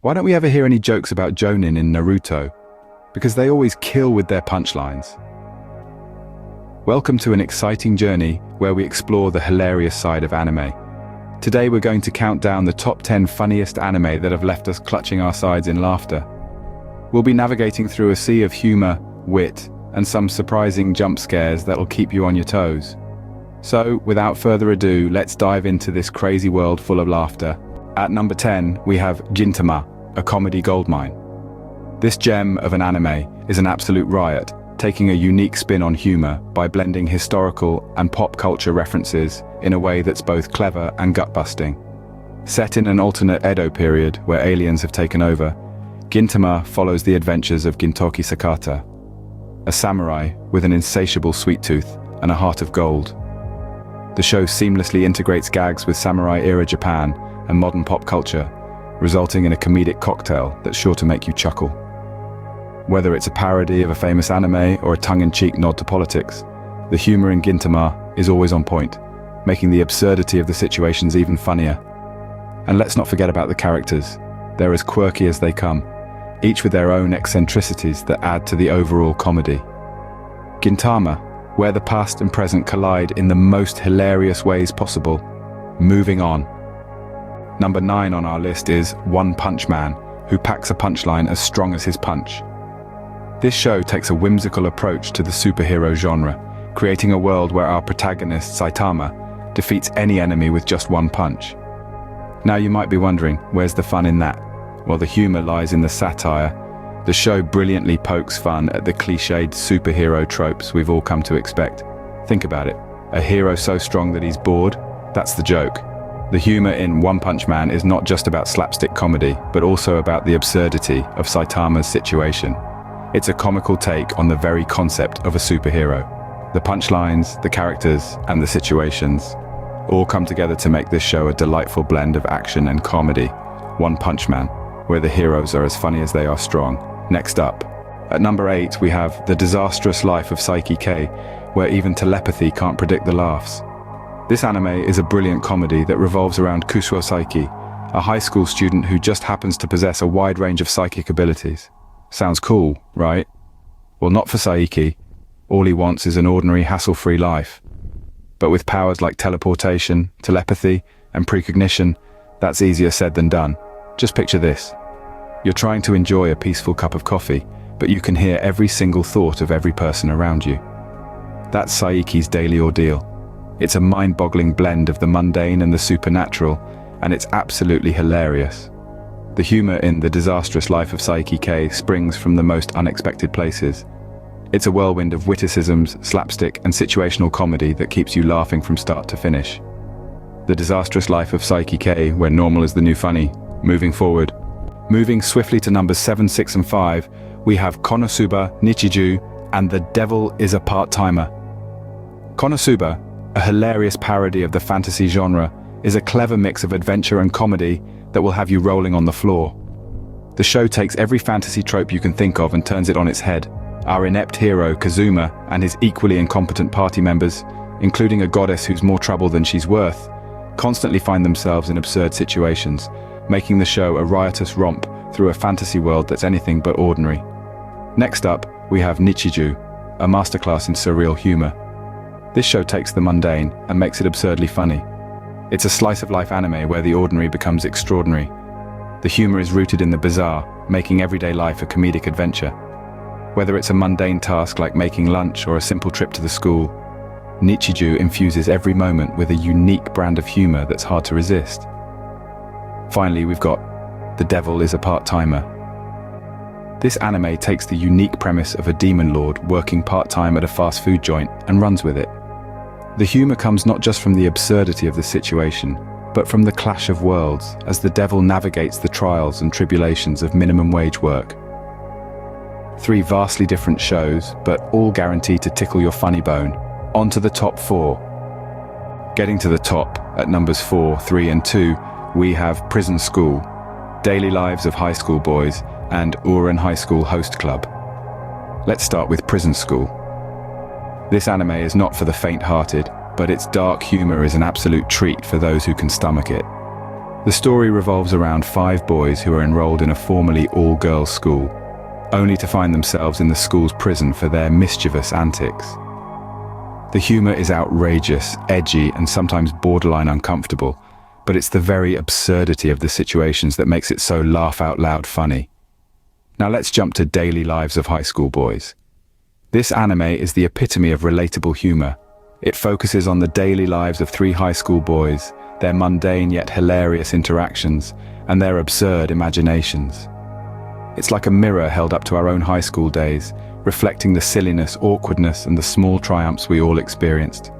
Why don't we ever hear any jokes about Jonin in Naruto? Because they always kill with their punchlines. Welcome to an exciting journey where we explore the hilarious side of anime. Today we're going to count down the top 10 funniest anime that have left us clutching our sides in laughter. We'll be navigating through a sea of humor, wit, and some surprising jump scares that'll keep you on your toes. So, without further ado, let's dive into this crazy world full of laughter. At number 10, we have Gintama, a comedy goldmine. This gem of an anime is an absolute riot, taking a unique spin on humor by blending historical and pop culture references in a way that's both clever and gut-busting. Set in an alternate Edo period where aliens have taken over, Gintama follows the adventures of Gintoki Sakata, a samurai with an insatiable sweet tooth and a heart of gold. The show seamlessly integrates gags with samurai-era Japan and modern pop culture, resulting in a comedic cocktail that's sure to make you chuckle. Whether it's a parody of a famous anime or a tongue-in-cheek nod to politics, the humor in Gintama is always on point, making the absurdity of the situations even funnier. And let's not forget about the characters. They're as quirky as they come, each with their own eccentricities that add to the overall comedy. Gintama, where the past and present collide in the most hilarious ways possible. Moving on. Number 9 on our list is One Punch Man, who packs a punchline as strong as his punch. This show takes a whimsical approach to the superhero genre, creating a world where our protagonist, Saitama, defeats any enemy with just one punch. Now you might be wondering, where's the fun in that? Well, the humor lies in the satire. The show brilliantly pokes fun at the cliched superhero tropes we've all come to expect. Think about it. A hero so strong that he's bored? That's the joke. The humor in One Punch Man is not just about slapstick comedy, but also about the absurdity of Saitama's situation. It's a comical take on the very concept of a superhero. The punchlines, the characters, and the situations all come together to make this show a delightful blend of action and comedy. One Punch Man, where the heroes are as funny as they are strong. Next up, at number 8, we have The Disastrous Life of Saiki K, where even telepathy can't predict the laughs. This anime is a brilliant comedy that revolves around Kusuo Saiki, a high school student who just happens to possess a wide range of psychic abilities. Sounds cool, right? Well, not for Saiki. All he wants is an ordinary, hassle-free life. But with powers like teleportation, telepathy, and precognition, that's easier said than done. Just picture this. You're trying to enjoy a peaceful cup of coffee, but you can hear every single thought of every person around you. That's Saiki's daily ordeal. It's a mind-boggling blend of the mundane and the supernatural, and it's absolutely hilarious. The humor in The Disastrous Life of Saiki K springs from the most unexpected places. It's a whirlwind of witticisms, slapstick, and situational comedy that keeps you laughing from start to finish. The Disastrous Life of Saiki K, where normal is the new funny. Moving forward. Moving swiftly to numbers 7, 6, and 5, we have Konosuba, Nichiju, and The Devil is a Part-Timer. Konosuba, a hilarious parody of the fantasy genre, is a clever mix of adventure and comedy that will have you rolling on the floor. The show takes every fantasy trope you can think of and turns it on its head. Our inept hero, Kazuma, and his equally incompetent party members, including a goddess who's more trouble than she's worth, constantly find themselves in absurd situations, making the show a riotous romp through a fantasy world that's anything but ordinary. Next up, we have Nichiju, a masterclass in surreal humor. This show takes the mundane and makes it absurdly funny. It's a slice-of-life anime where the ordinary becomes extraordinary. The humor is rooted in the bizarre, making everyday life a comedic adventure. Whether it's a mundane task like making lunch or a simple trip to the school, Nichiju infuses every moment with a unique brand of humor that's hard to resist. Finally, we've got The Devil is a Part-Timer. This anime takes the unique premise of a demon lord working part-time at a fast food joint and runs with it. The humor comes not just from the absurdity of the situation, but from the clash of worlds as the devil navigates the trials and tribulations of minimum wage work. 3 vastly different shows, but all guaranteed to tickle your funny bone. On to the top 4. Getting to the top, at numbers 4, 3, and 2, we have Prison School, Daily Lives of High School Boys, and Ouran High School Host Club. Let's start with Prison School. This anime is not for the faint-hearted, but its dark humor is an absolute treat for those who can stomach it. The story revolves around 5 boys who are enrolled in a formerly all-girls school, only to find themselves in the school's prison for their mischievous antics. The humor is outrageous, edgy, and sometimes borderline uncomfortable, but it's the very absurdity of the situations that makes it so laugh-out-loud funny. Now let's jump to Daily Lives of High School Boys. This anime is the epitome of relatable humor. It focuses on the daily lives of 3 high school boys, their mundane yet hilarious interactions, and their absurd imaginations. It's like a mirror held up to our own high school days, reflecting the silliness, awkwardness, and the small triumphs we all experienced.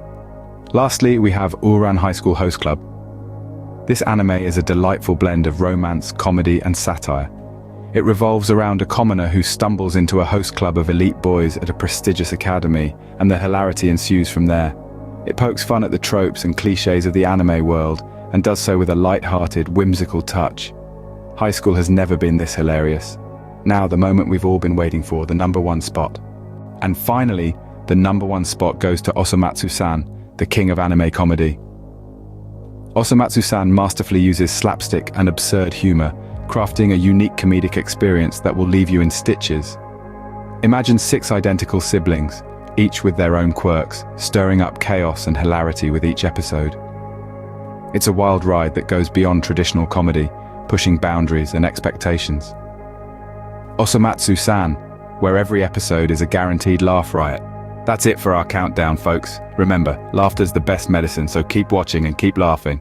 Lastly, we have Ouran High School Host Club. This anime is a delightful blend of romance, comedy, and satire. It revolves around a commoner who stumbles into a host club of elite boys at a prestigious academy, and the hilarity ensues from there. It pokes fun at the tropes and cliches of the anime world, and does so with a light-hearted, whimsical touch. High school has never been this hilarious. Now, the moment we've all been waiting for, the #1 spot. And finally, the #1 spot goes to Osomatsu-san, the king of anime comedy. Osomatsu-san masterfully uses slapstick and absurd humor, crafting a unique comedic experience that will leave you in stitches. Imagine 6 identical siblings, each with their own quirks, stirring up chaos and hilarity with each episode. It's a wild ride that goes beyond traditional comedy, pushing boundaries and expectations. Osomatsu-san, where every episode is a guaranteed laugh riot. That's it for our countdown, folks. Remember, laughter's the best medicine, so keep watching and keep laughing.